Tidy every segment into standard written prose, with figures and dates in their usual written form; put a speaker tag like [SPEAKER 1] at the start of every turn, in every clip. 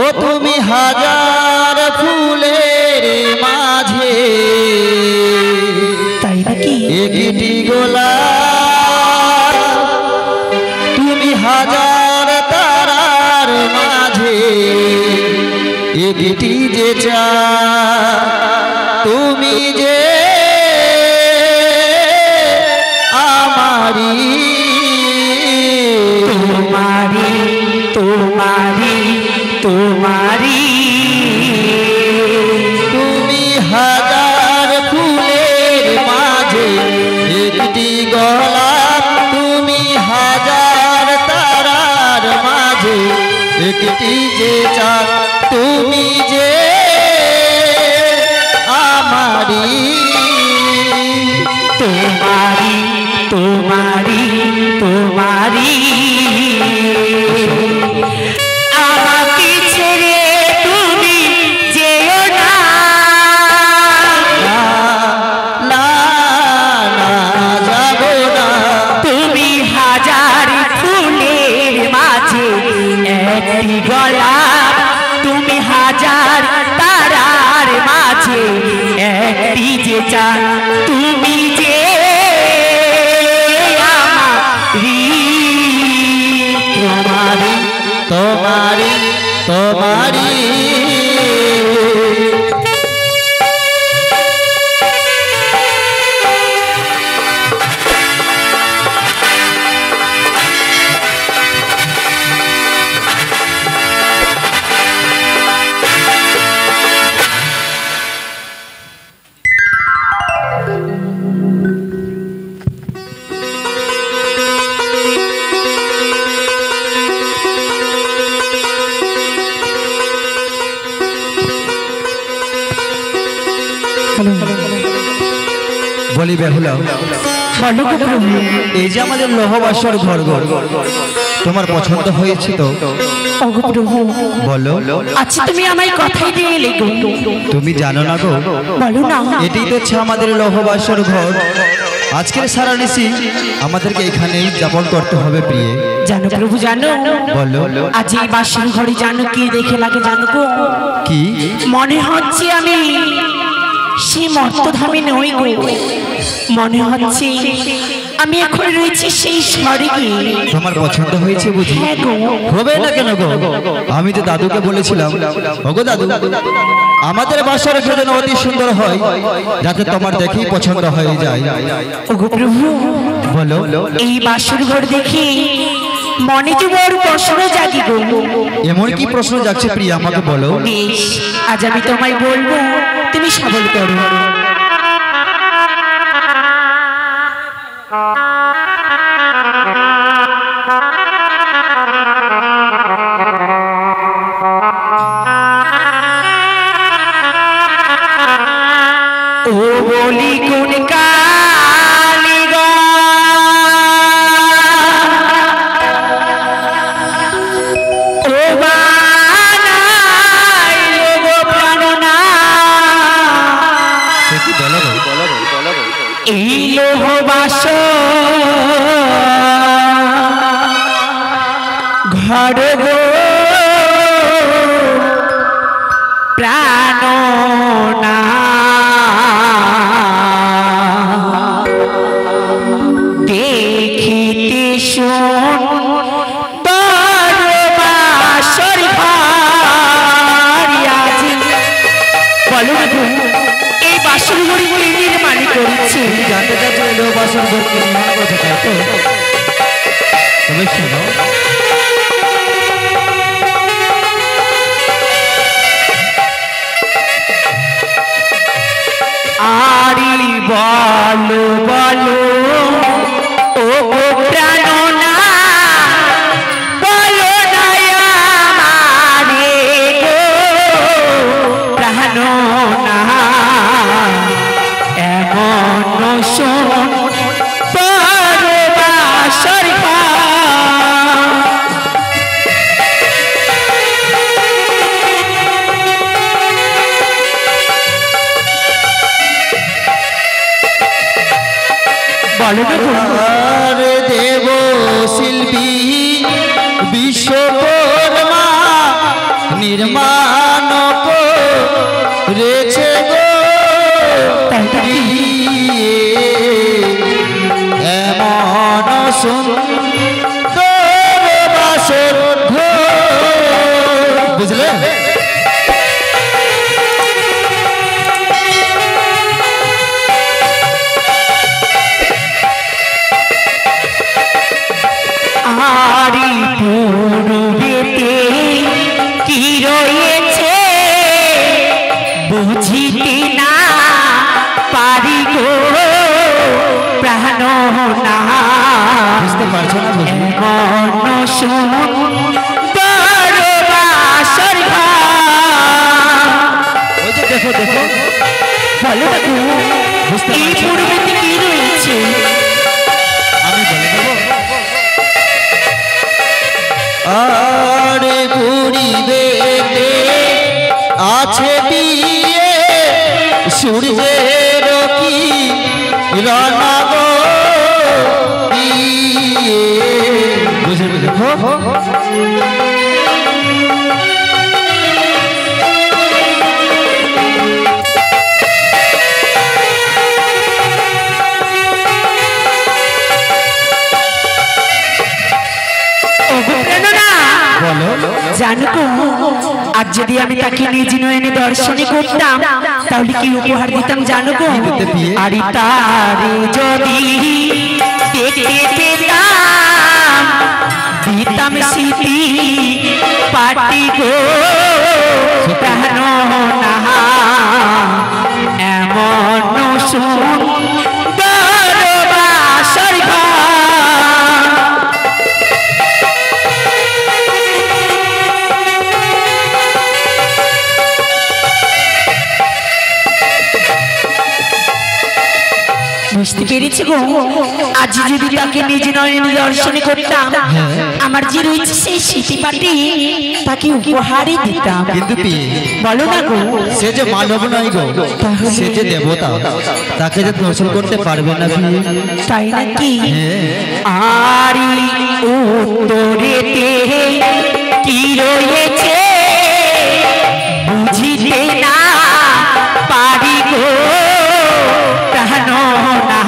[SPEAKER 1] ও তুমি হাজার ফুলের মাঝে
[SPEAKER 2] তাই নাকি
[SPEAKER 1] একটি গোলাপ, তুমি হাজার তারার মাঝে একটি যে চাঁদ, তুমি যে আমারি
[SPEAKER 2] তোমারি তোমারি তোমারি
[SPEAKER 1] তুমি হাজার ফুলের মাঝে একটি গোলাপ, তুমি হাজার তারার মাঝে একটি যে চাঁদ, তুমি যে আমারি
[SPEAKER 2] তোমারি তোমারি তোমারি আমাকে ছেড়ে তুমি যেও না,
[SPEAKER 1] না না যাব না,
[SPEAKER 2] তুমি হাজার ফুলের মাঝে একটি গোলাপ, তুমি হাজার তারার মাঝে একটি যে চাঁদ, তুমি যে আমারি
[SPEAKER 1] তোমারি তোমারি বলি বেহুলা, এই যে আমাদের লোহবাসর ঘর তোমার পছন্দ হয়েছে তো? বলো।
[SPEAKER 2] আচ্ছা তুমি আমায় কথাই দিয়ে এলে গো,
[SPEAKER 1] তুমি জানো না গো,
[SPEAKER 2] বলো না।
[SPEAKER 1] এটাই তো হচ্ছে আমাদের লোহবাসর ঘর। আজকের সারা নিশি আমাদেরকে এখানেই যাপন করতে হবে প্রিয়ে।
[SPEAKER 2] জানো প্রভু জানো,
[SPEAKER 1] বলো।
[SPEAKER 2] আজ এই বাসর ঘরে জানো কি দেখে লাগে জানো গো?
[SPEAKER 1] কি?
[SPEAKER 2] মনে হচ্ছে আমি সেই মর্তধামে নই গো, মনে হচ্ছে আমি এখন রয়েছি সেই স্বর্গে।
[SPEAKER 1] তোমার পছন্দ হয়েছে বুঝি?
[SPEAKER 2] হ্যাঁ গো।
[SPEAKER 1] হবে না কেন গো? আমি তো দাদুকে বলেছিলাম, ওগো দাদু, আমাদের বাসর ঘর যেন অতি সুন্দর হয়, যাতে তোমার দেখেই পছন্দ হয়ে যায়।
[SPEAKER 2] ওগো প্রভু,
[SPEAKER 1] বলো।
[SPEAKER 2] এই বাসর ঘর দেখে মনে যে বড় প্রশ্ন জাগে গো।
[SPEAKER 1] এমন কি প্রশ্ন জাগছে প্রিয়া, আমাকে বলো।
[SPEAKER 2] বেশ, আজ আমি তোমায় বলবো, তুমি সবল করো। ও বলি কোন কালি গো, ও বানাই গো প্রাণনা, এই লোহবাস ঘর গো প্রাণনা, দেখিতে সুন্দর বাসর ঘর আজ। বলো না গো, এই বাসর ঘর কে নির্মাণ করেছে?
[SPEAKER 1] জানতে চাচ্ছ এই লোহবাসর ঘর কে নির্মাণ করেছে, তাই তো? তবে শোনো,
[SPEAKER 2] আরি বলো বলো ও প্রাণনা, বলো না আমারে গো প্রাণনা, এমন শোন পরবাসর
[SPEAKER 1] আর দেব শিল্পী বিশ্বকর্মা নির্মাণ করেছে গো এমন সুন্দর বাসর ঘর। বুঝলে?
[SPEAKER 2] আরি পূর্বেতে কি রয়েছে বুঝিতে না পারি গো প্রাণ না।
[SPEAKER 1] বুঝতে পারছো না?
[SPEAKER 2] এমন সুন্দর বাসর ঘর।
[SPEAKER 1] ওই যে দেখো দেখো,
[SPEAKER 2] বলো দেখো
[SPEAKER 1] বুঝতে
[SPEAKER 2] এই
[SPEAKER 1] পারছো না?
[SPEAKER 2] পূর্বেতে কি রয়েছে?
[SPEAKER 1] আমি বলে দেবো। আরে পূর্বেতে আছে বিয়ে সূর্যের কি রণগ বিয়ে। বুঝলে? দেখো
[SPEAKER 2] জানো তো আর যদি আমি তাকে নিজ নয়নে দর্শনে করতাম তাহলে কি উপহার দিতাম জানো গো? আর তারে যদি দেখতে পেতাম দিতাম স্মৃতি পাটি গো প্রাণ না। এমন সুন্দর বাসর ঘর। বুঝতে পেরেছি গো আজ যদি তাকে নিজ নয়নে দর্শনে করতাম আমার যে রয়েছে সেই স্মৃতিপাটি তাকে উপহারই দিতাম।
[SPEAKER 1] কিন্তু
[SPEAKER 2] বলো না গো
[SPEAKER 1] সে যে মানব নয় গো, সে যে দেবতা, তাকে যে দর্শন করতে পারবে না।
[SPEAKER 2] তাই নাকি? আরি উত্তরেতে কি রয়েছে বুঝিতে না পারি গো প্রাণ না।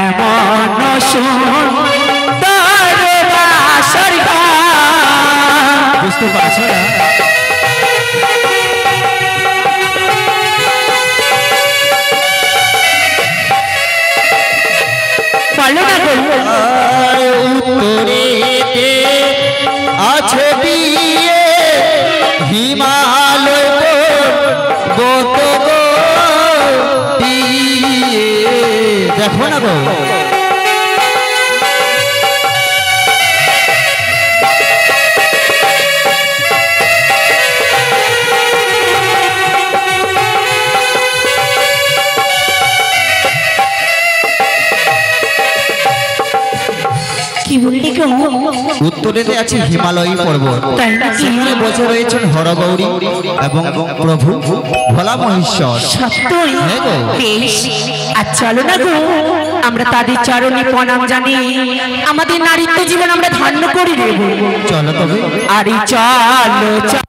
[SPEAKER 2] এমন সুন্দর বাসর ঘর।
[SPEAKER 1] বুঝতে পারছো না?
[SPEAKER 2] বলো না গো
[SPEAKER 1] উত্তরেতে আছে বিয়ে হিমালয় পর্বত গো বিয়ে। দেখো না গো
[SPEAKER 2] কি বললি গো?
[SPEAKER 1] উত্তরেতে আছে হিমালয় পর্বত,
[SPEAKER 2] তাই নাকি?
[SPEAKER 1] সেখানে বসে রয়েছেন হরগৌরী এবং প্রভু ভোলা মহেশ্বর।
[SPEAKER 2] সত্যই?
[SPEAKER 1] হ্যাঁ গো।
[SPEAKER 2] বেশ, আর চলো না গো আমরা তাদের চরণে প্রণাম জানি আমাদের নারীত্ব জীবন আমরা ধন্য করে দেব।
[SPEAKER 1] চলো তবে।
[SPEAKER 2] আরে চলো চলো।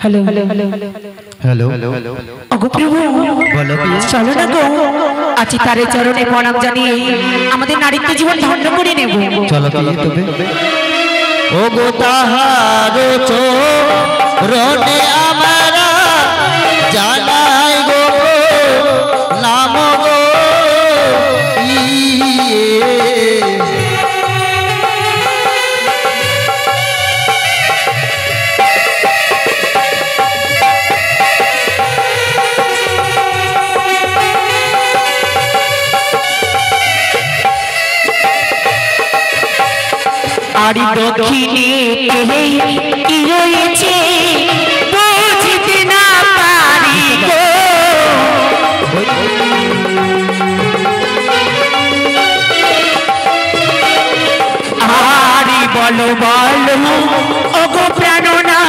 [SPEAKER 2] हेलो हेलो हेलो
[SPEAKER 1] हेलो
[SPEAKER 2] अगो प्रभु
[SPEAKER 1] বলো কি?
[SPEAKER 2] চলো না গো আজ তারে চরণে প্রণাম জানিয়ে আমাদের নারীত্ব জীবন ধন্য করে নেব।
[SPEAKER 1] চলো কি তবে। ও গো তাহার চরণে আমরা জানাই গো নাম গো
[SPEAKER 2] আর দক্ষিণে কি রয়েছে বুঝতে না পারি গো। আরে বলো বলো ওগো প্রাণনা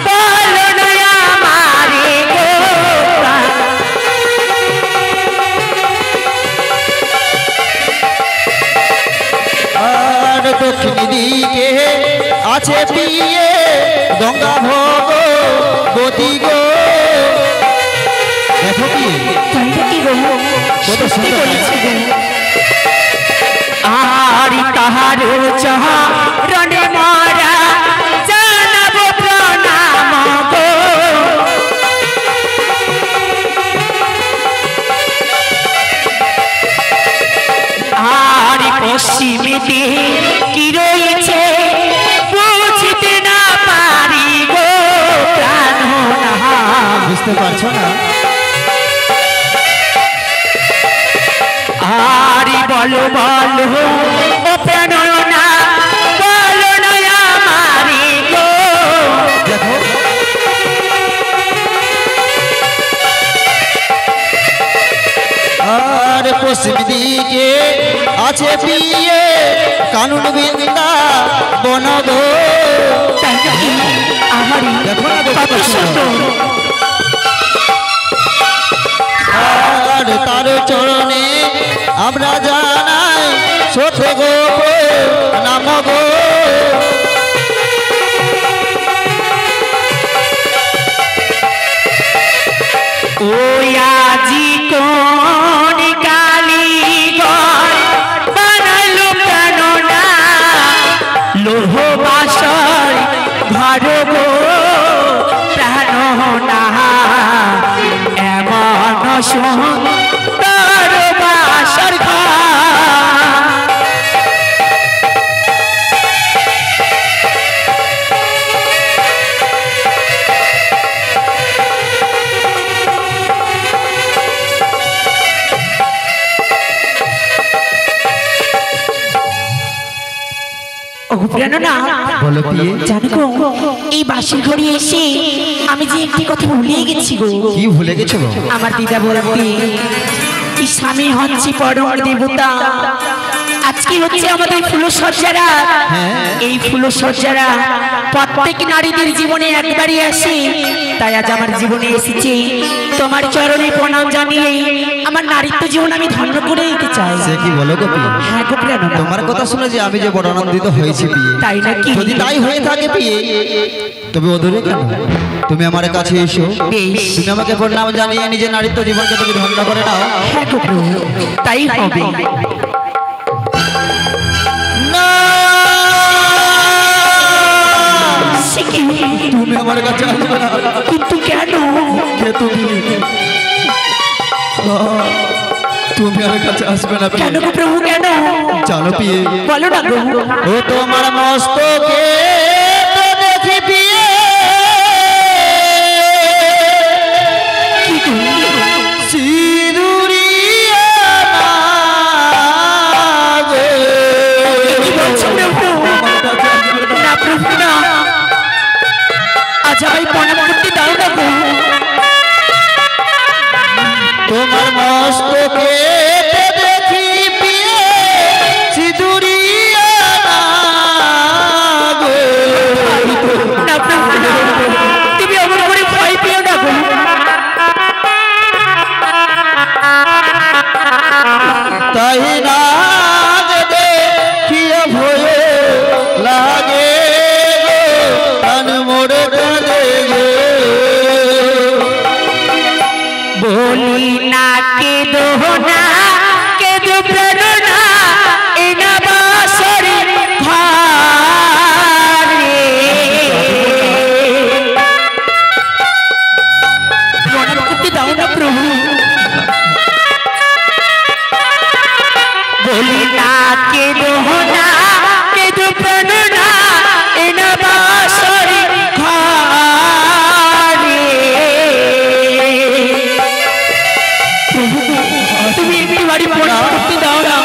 [SPEAKER 2] বলো না আমারে গো।
[SPEAKER 1] আর দক্ষিণ দিকে আছে পিয়ে গঙ্গা ভগবতী গো। দেখো কি কত সুন্দর
[SPEAKER 2] আর তাহার চরণে মারা জানাব প্রণাম গো। আর পশ্চিমেতে কি রয়েছে বুঝতে না পারি গো প্রাণনা।
[SPEAKER 1] বুঝতে পারছো না?
[SPEAKER 2] আরে বলো বলো ও প্রাণনা বলো না আমারে গো।
[SPEAKER 1] দেখো আর পশ্চিম দিকে আছে পিয়ে কানুন বৃন্দা বন গো।
[SPEAKER 2] আমারই
[SPEAKER 1] দেখো না
[SPEAKER 2] কত সুন্দর।
[SPEAKER 1] আর তার চরণে আমরা জানাই সথে গো নাম গো।
[SPEAKER 2] ওই আজি কোন কালীগঞ্জ বানালো প্রাণনা লোহ বাসর ঘর গো প্রাণনা। এমন সুন্দর বাসর ঘর।
[SPEAKER 1] বলো পিয়ে
[SPEAKER 2] জানো গো এই বাসির ঘরে এসে আমি যে একটি কথা ভুলিয়ে গেছি গো।
[SPEAKER 1] কি ভুলে গেছো গো?
[SPEAKER 2] আমার দিদা বলতে এই স্বামী হচ্ছে পরম দেবতা। আজকে হচ্ছে আমাদের ফুলসজ্জারা। এই ফুলসজ্জারা প্রত্যেক নারীদের জীবনে একবারই আসে। তাই আজ আমার জীবনে এসেছে তোমার চরণে প্রণাম জানিয়ে আমার নারীত্ব জীবন আমি ধন্য করে দিতে চাই।
[SPEAKER 1] সে কি বলো গো পিয়ে?
[SPEAKER 2] হ্যাঁ গো প্রাণনা।
[SPEAKER 1] তোমার কথা শুনে যে আমি যে বড় আনন্দিত হয়েছি পিয়ে।
[SPEAKER 2] তাই নাকি?
[SPEAKER 1] যদি তাই হয়ে থাকে পিয়ে তবে ওদূরে কেন তুমি আমার কাছে এসো।
[SPEAKER 2] বেশ।
[SPEAKER 1] তুমি আমাকে প্রণাম জানিয়ে নিজের নারীত্ব জীবনকে তুমি ধন্য করে নাও।
[SPEAKER 2] হ্যাঁ গো প্রভু, তাই হবে।
[SPEAKER 1] না,
[SPEAKER 2] সে কি?
[SPEAKER 1] তুমি আমার কাছে আসবে না।
[SPEAKER 2] কিন্তু কেন?
[SPEAKER 1] কে তুমি? তুমি আমার কাছে আসবে না পিয়ে।
[SPEAKER 2] কেন গো প্রভু কেন?
[SPEAKER 1] জানো পিয়ে
[SPEAKER 2] বলো না গো।
[SPEAKER 1] ও তোমার মস্তকে তো দেখি পিয়ে
[SPEAKER 2] কি গো?
[SPEAKER 1] সিঁদুরিয়া গো।
[SPEAKER 2] কি বলছো প্রভু? না প্রভু না, আজ আমায় প্রণাম করতে দাও না গো।
[SPEAKER 1] তোমার মস্তকে দেখি পিয়ে সিঁদুরিয়া গো।
[SPEAKER 2] না প্রভু না, তুমি অমন করে ভয় পেও না গো।
[SPEAKER 1] তাই না দেখিয়া ভয় লাগে গো, প্রাণ মোরে কাঁদে গো।
[SPEAKER 2] বলি না কেঁদো না, কেঁদো প্রেরণা এ না বাসর ঘরে। প্রণাম করতে দাও না প্রভু। বলি না কেঁদো না, কেঁদো প্রেরণা এ না বাসর ঘরে। প্রভু, তুমি একটু বাড়ি প্রণাম করতে দাও না।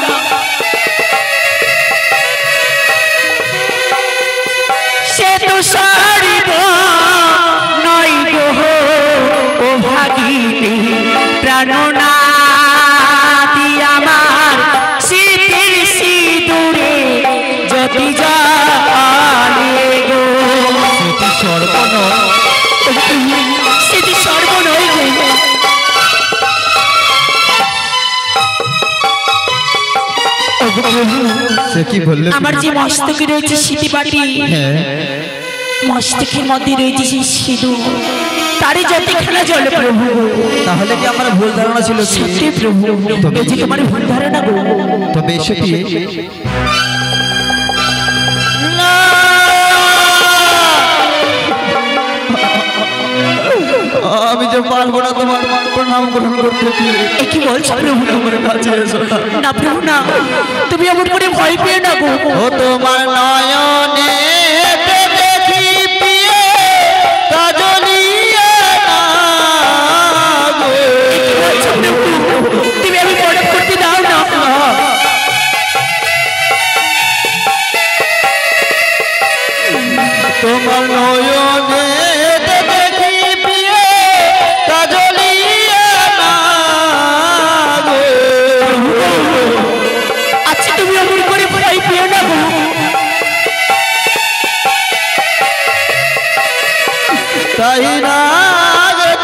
[SPEAKER 1] সে কি বললে?
[SPEAKER 2] আমার যে মস্তকে রয়েছে সিঁথিবাটি,
[SPEAKER 1] হ্যাঁ
[SPEAKER 2] মস্তকের মধ্যে রয়েছে সেই সিঁদুর, তারই যতখানা জল প্রভু।
[SPEAKER 1] তাহলে কি আমার ভুল ধারণা ছিল?
[SPEAKER 2] সত্যি প্রভু, এই যে তোমার ভুল ধারণা গো।
[SPEAKER 1] তবে এসে কি আমি যে পারবো না তোমার প্রণাম গ্রহণ করতে।
[SPEAKER 2] কি বলছো প্রভু?
[SPEAKER 1] তোমার কাছে এসো না।
[SPEAKER 2] না প্রভু না, তুমি আমার করে ভয় পেয়ে না গো।
[SPEAKER 1] ও তোমার নয়নে দেখি পিয়ে কাজলিয়া না গো।
[SPEAKER 2] তুমি আমি প্রণাম করতে দাও না।
[SPEAKER 1] তোমার নয়নে তাই না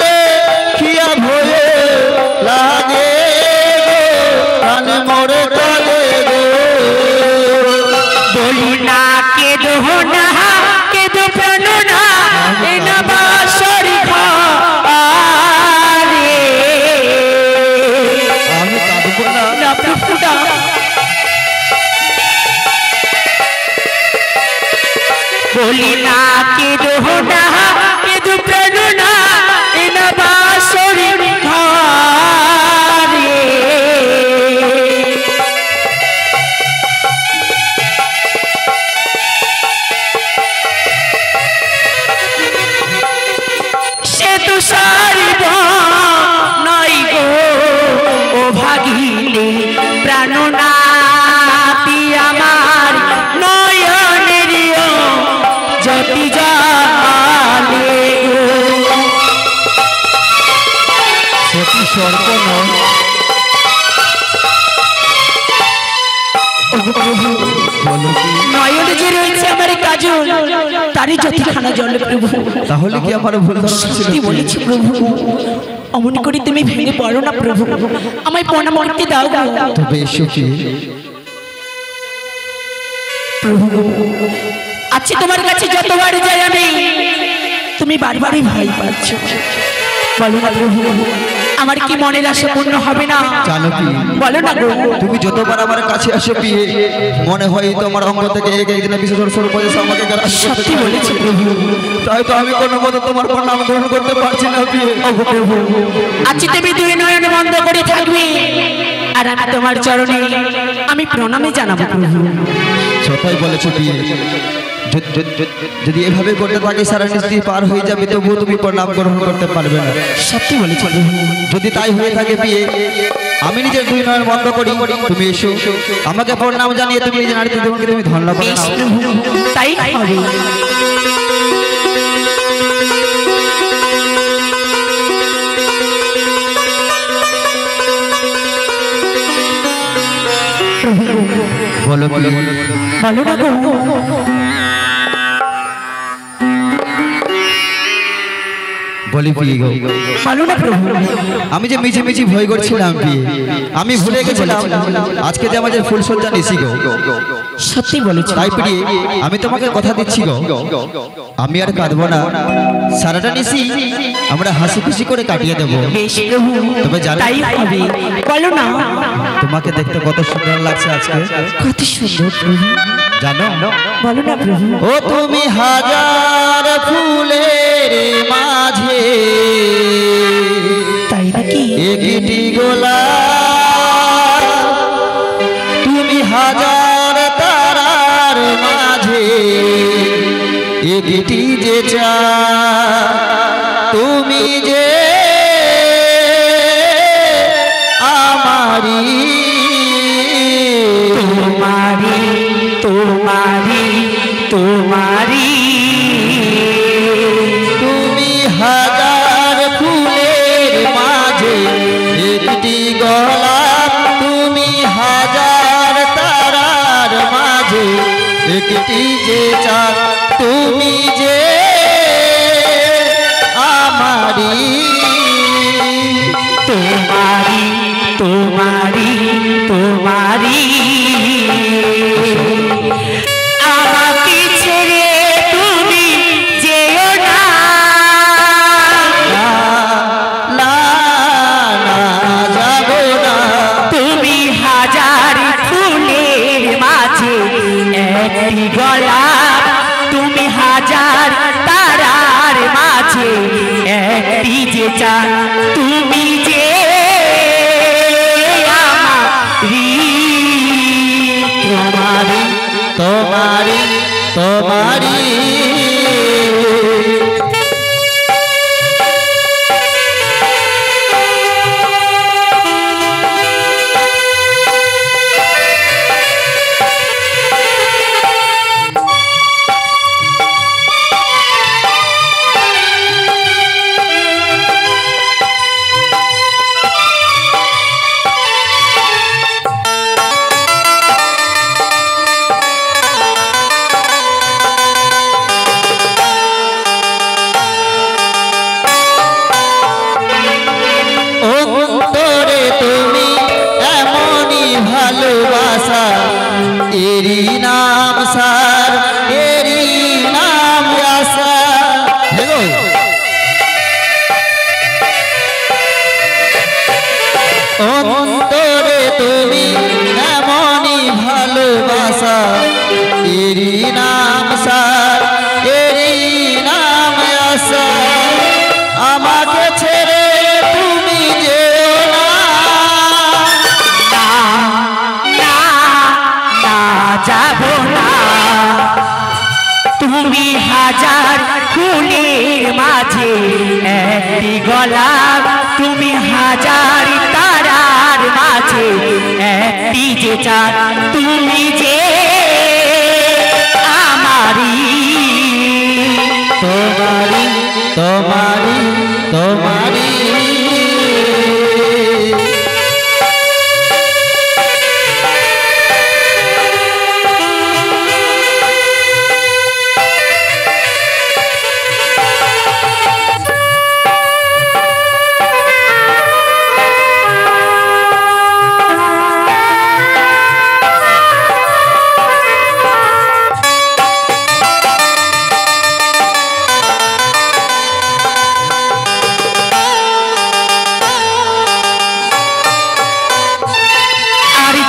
[SPEAKER 1] দেখিয়া ভয়ে লাগে প্রাণ মরে কালে গো।
[SPEAKER 2] বলি না কেঁদো না, কেঁদো প্রাণ না, এ না বাঁশরি ঘরে।
[SPEAKER 1] আমি কাঁদবো না।
[SPEAKER 2] না প্রভু না। বলি না কেঁদো না, কেঁদো প্রাণ না, এ না বাঁশরি ঘরে। সে তো সারিব নয় গো ও ভাগিলে প্রাণ নাতি আমার নয়নের জ্যোতি জালে গো।
[SPEAKER 1] সতী স্বর্গ নয়
[SPEAKER 2] নয়নে যে রয়েছে আমার কাজল, তারই যতখানা জল প্রভু।
[SPEAKER 1] তাহলে কি আমার ভুল ধারণা ছিল?
[SPEAKER 2] সত্যি বলেছি প্রভু, অমন করে তুমি ভেঙে পড়ো না প্রভু, আমায় প্রণাম করতে দাও গো।
[SPEAKER 1] তবে এসো কি
[SPEAKER 2] প্রভু আজকে তোমার কাছে যতবার যাই আমি, তুমি বারবারই ভয় পাচ্ছ। বলো না প্রভু, আমার কি মনের আশা পূর্ণ হবে না?
[SPEAKER 1] জানো কি?
[SPEAKER 2] বলো না গো।
[SPEAKER 1] তুমি যতবার আমার কাছে আসো পিয়ে মনে হয় তোমার অঙ্গ থেকে এক একদিনে বিশেষ উপদেশ আমাকে গ্রাস করতে
[SPEAKER 2] সত্যি
[SPEAKER 1] চায়।
[SPEAKER 2] বলেছি প্রভু।
[SPEAKER 1] তাই তো আমি কোনো মতো তোমার প্রণাম গ্রহণ করতে পারছি না পিয়ে।
[SPEAKER 2] ওগো প্রভু, আজকে তুমি দুই নয়ন বন্ধ করে থাকবে, আর আমি তোমার চরণে আমি প্রণামে জানাবো প্রভু।
[SPEAKER 1] সবাই বলেছো পিয়ে যদি এভাবে করতে থাকে সারা নিশ্চিত পার হয়ে যাবে, তবুও তুমি প্রণাম গ্রহণ করতে পারবে না।
[SPEAKER 2] সত্যি বলেছি
[SPEAKER 1] যদি তাই হয়ে থাকে পিয়ে আমি নিজের দুই নয়ন বন্ধ করি, তুমি এসো আমাকে প্রণাম জানিয়ে তুমি নিজের নারীতে জীবনকে তুমি ধন্য করে
[SPEAKER 2] বেশ
[SPEAKER 1] নাও।
[SPEAKER 2] প্রভু, তাই হবে।
[SPEAKER 1] বলো কি?
[SPEAKER 2] বলো না গো।
[SPEAKER 1] বলি পিয়ে গো,
[SPEAKER 2] বলো না প্রভু।
[SPEAKER 1] আমি যে মিছি মিছি ভয় করছিলাম পিয়ে, আমি ভুলে গেছিলাম আজকে যে আমাদের ফুলসজ্জা নিশি গো।
[SPEAKER 2] সত্যি বলেছি।
[SPEAKER 1] তাই প্রিয়ে আমি তোমাকে কথা দিচ্ছি গো, আমি আর কাঁদবো না, সারাটা নিশি আমরা হাসি খুশি করে কাটিয়ে দেবো।
[SPEAKER 2] বেশ প্রভু,
[SPEAKER 1] তবে জানো
[SPEAKER 2] তাই হবে। বলো না।
[SPEAKER 1] তোমাকে দেখতে কত সুন্দর লাগছে আজকে,
[SPEAKER 2] কত সুন্দর প্রভু।
[SPEAKER 1] জানো?
[SPEAKER 2] বলো না প্রভু।
[SPEAKER 1] ও তুমি হাজার ফুলের মাঝে
[SPEAKER 2] তাই নাকি?
[SPEAKER 1] একটি গোলাপ, তুমি হাজার তারার মাঝে একটি যে চাঁদ, তুমি যে আমারি
[SPEAKER 2] তোমারি তোমারি তোমারি।
[SPEAKER 1] তুমি হাজার ফুলের মাঝে একটি গোলাপ, তুমি হাজার তারার মাঝে একটি যে চাঁদ, তুমি যে আমারি
[SPEAKER 2] তোমারি তোমারি তোমারি। যে চান তুমি যে আমারি
[SPEAKER 1] তোমারি তোমারি এরি নাম সার এরি নাম আশা হেগো অন্তরে তুমি এমনই ভালোবাসা এরি নাম সার এরি নাম আশা আমাকে ছেড়ে তুমি যেও না
[SPEAKER 2] যাব না তুমি হাজার ফুলের মাঝে একটি গোলাপ তুমি হাজার তারার মাঝে একটি যে চাঁদ তুমি যে আমারি
[SPEAKER 1] তোমারি তোমারি তোমারি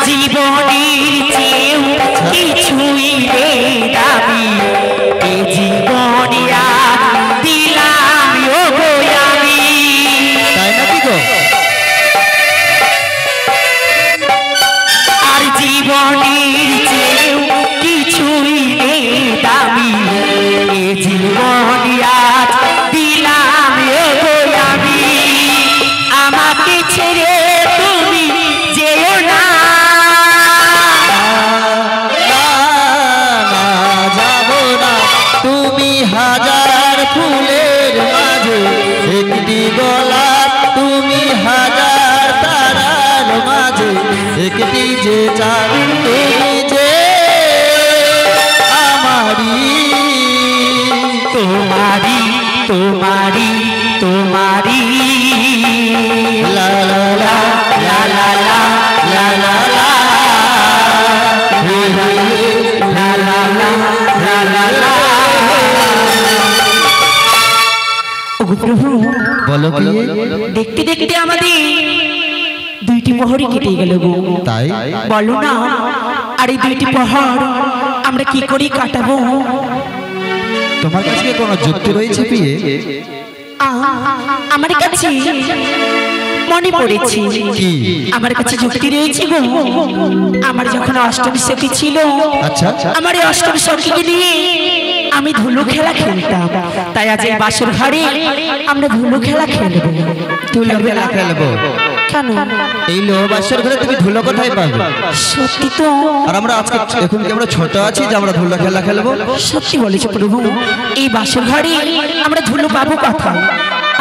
[SPEAKER 2] জীবনের চেয়েও কিছুই দাবি এ জীবনে দিলাম আমি
[SPEAKER 1] তাই নাকি গো
[SPEAKER 2] আর জীবনের চেয়েও কিছুই দাবি এ জীবনে দিলাম আমি আমাকে ছেড়ে তুমি যেও না
[SPEAKER 1] হাজার ফুলের মাঝে একটি গোলাপ তুমি হাজার তারার মাঝে একটি যে চাঁদ তুমি যে আমারি
[SPEAKER 2] তোমারি তোমারি তোমারি
[SPEAKER 1] লা লা লা লা লা লা লা লা লা
[SPEAKER 2] লা লা লা লা লা প্রভু
[SPEAKER 1] বলো কি
[SPEAKER 2] দেখতে দেখতে আমাদের দুইটি প্রহরই কেটে গেল গো
[SPEAKER 1] তাই
[SPEAKER 2] বলো না আর এই দুইটি প্রহর আমরা কি করে কাটাবো
[SPEAKER 1] তোমার কাছে কোনো যুক্তি রয়েছে পিয়ে
[SPEAKER 2] আমার কাছে মনে পড়েছে
[SPEAKER 1] কি
[SPEAKER 2] আমার কাছে যুক্তি রয়েছে গো আমার যখন অষ্টমী সখী ছিল
[SPEAKER 1] আচ্ছা
[SPEAKER 2] আমার এই অষ্টমী সখীকে নিয়ে আমি ধুলো খেলা খেলতাম তাই আজ এই বাসর ঘরে আমরা ধুলো খেলা খেলবো
[SPEAKER 1] ধুলো খেলা খেলবো
[SPEAKER 2] কেন
[SPEAKER 1] এই লোহবাসের ঘরে তুমি ধুলো কোথায় পাবে
[SPEAKER 2] সত্যি তো
[SPEAKER 1] আর আমরা আজকে এখন কি আমরা ছোট আছি যে আমরা ধুলো খেলা খেলবো
[SPEAKER 2] সত্যি বলেছো প্রভু এই বাসর ঘরে আমরা ধুলো পাবো কোথায়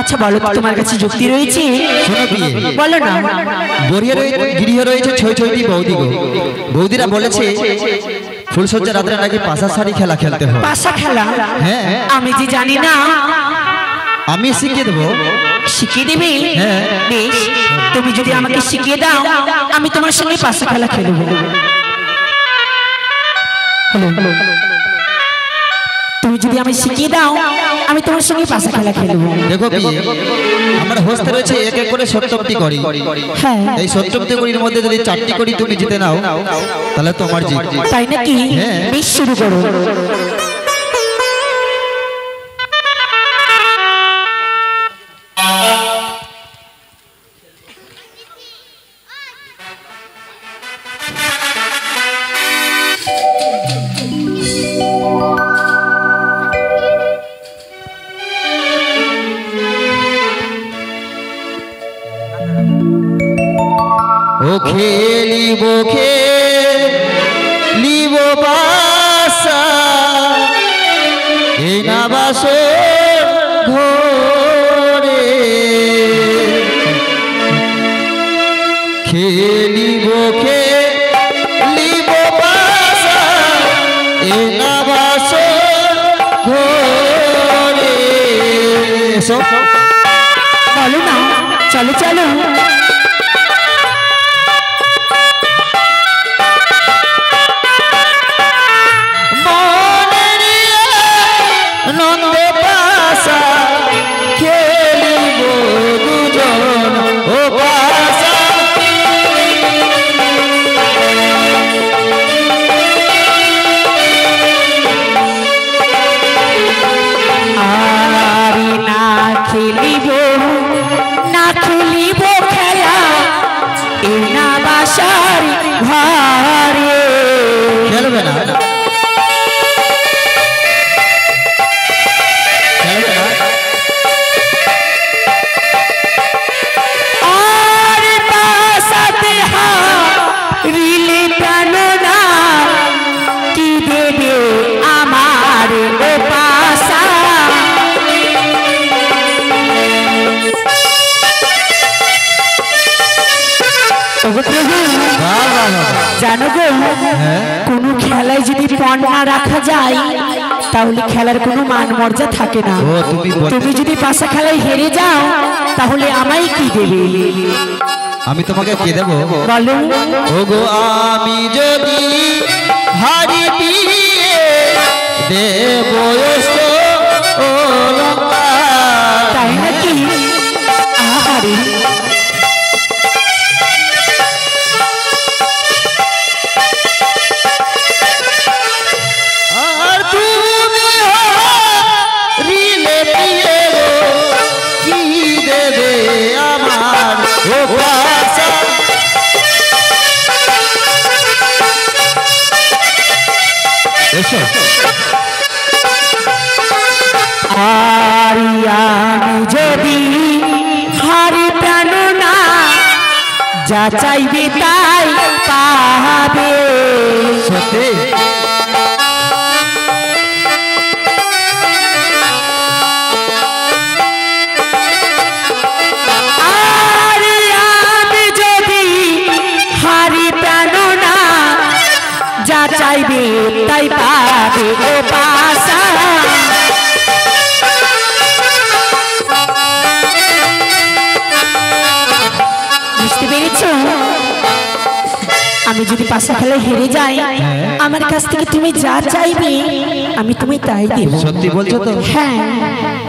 [SPEAKER 2] আচ্ছা বলো তো তোমার কাছে যুক্তি রয়েছে
[SPEAKER 1] শোনো বিয়ে
[SPEAKER 2] বলো না
[SPEAKER 1] গৃহে রয়েছে ছয় ছয়টি বৌদি গো বৌদিরা বলেছে ফুলসজ্জা রাত্রে নাকি পাশা শাড়ি খেলা খেলতে হয়
[SPEAKER 2] পাশা খেলা
[SPEAKER 1] হ্যাঁ
[SPEAKER 2] আমি যে জানি না
[SPEAKER 1] আমি শিখিয়ে দেবো
[SPEAKER 2] শিখিয়ে দেবে
[SPEAKER 1] হ্যাঁ
[SPEAKER 2] বেশ তুমি যদি আমাকে শিখিয়ে দাও আমি তোমার সঙ্গে পাশা খেলা খেলবো তুমি যদি আমি শিখিয়ে দাও আমি তোমার সঙ্গে পাশা খেলা খেলবো
[SPEAKER 1] দেখো বিয়ে আমার হোস্টে রয়েছে এক এক করে 70টি করি
[SPEAKER 2] হ্যাঁ
[SPEAKER 1] এই 70টি করির মধ্যে যদি 4টি করি তুমি জিতে নাও তাহলে তোমার জিত
[SPEAKER 2] তাই নাকি বেশ শুরু করো
[SPEAKER 1] ও খেলিব খেলিব বাসা এই না বাসর ঘরে খেলিব খেলিব বাসা এই না বাসর ঘরে
[SPEAKER 2] বলো না, চলো চলো। জানো গো, কোন খেলায় যদি পণ না রাখা যায় তাহলে খেলার কোনো মান মর্যাদা থাকে না। তুমি যদি পাশা খেলায় হেরে যাও তাহলে আমায় কি দেবে?
[SPEAKER 1] আমি তোমাকে কে দেব?
[SPEAKER 2] বলো।
[SPEAKER 1] ওগো আমি যদি হারি দিয়ে দেব
[SPEAKER 2] তাই নাকি? আহারে আমি যদি হারি প্রাণ না যা চাইবে তাই পাবে।
[SPEAKER 1] সত্যি
[SPEAKER 2] আমি যদি হারি প্রাণ না যা চাইবে তাই পাবে। ও পাশা আমি যদি পাশা খেলায় হেরে যাই আমার কাছ থেকে তুমি যা চাইবে আমি তুমি তাই দেব।
[SPEAKER 1] সত্যি বলছো তো?
[SPEAKER 2] হ্যাঁ,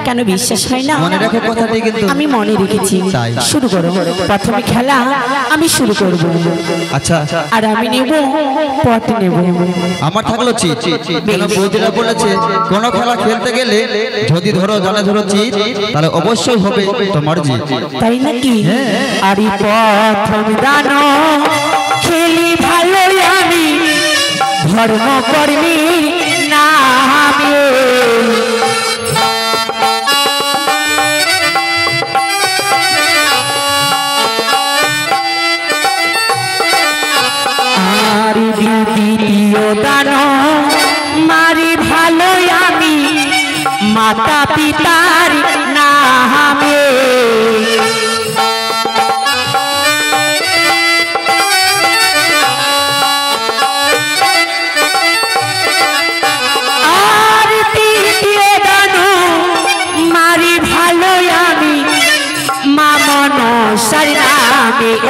[SPEAKER 2] কেন বিশ্বাস হয় না?
[SPEAKER 1] মনে রাখো কথাটি কিন্তু।
[SPEAKER 2] আমি মনে রেখেছি। শুরু করো, প্রথমে খেলা আমি শুরু করব।
[SPEAKER 1] আচ্ছা,
[SPEAKER 2] আর আমি নেব পট নেব।
[SPEAKER 1] আমার থাকলো চিট। কেন বৌদিরা বলেছে কোন খেলা খেলতে গেলে যদি ধরো জানে ধরো চিট তাহলে অবশ্যই হবে তোমার জিত।
[SPEAKER 2] তাই নাকি? আর এই প্রথম দান খেলি ভালো আমি ধর্ম কর্মী নামে। আর দ্বিতীয় দান মারি ভালো আমি মাতা পিতার নামে।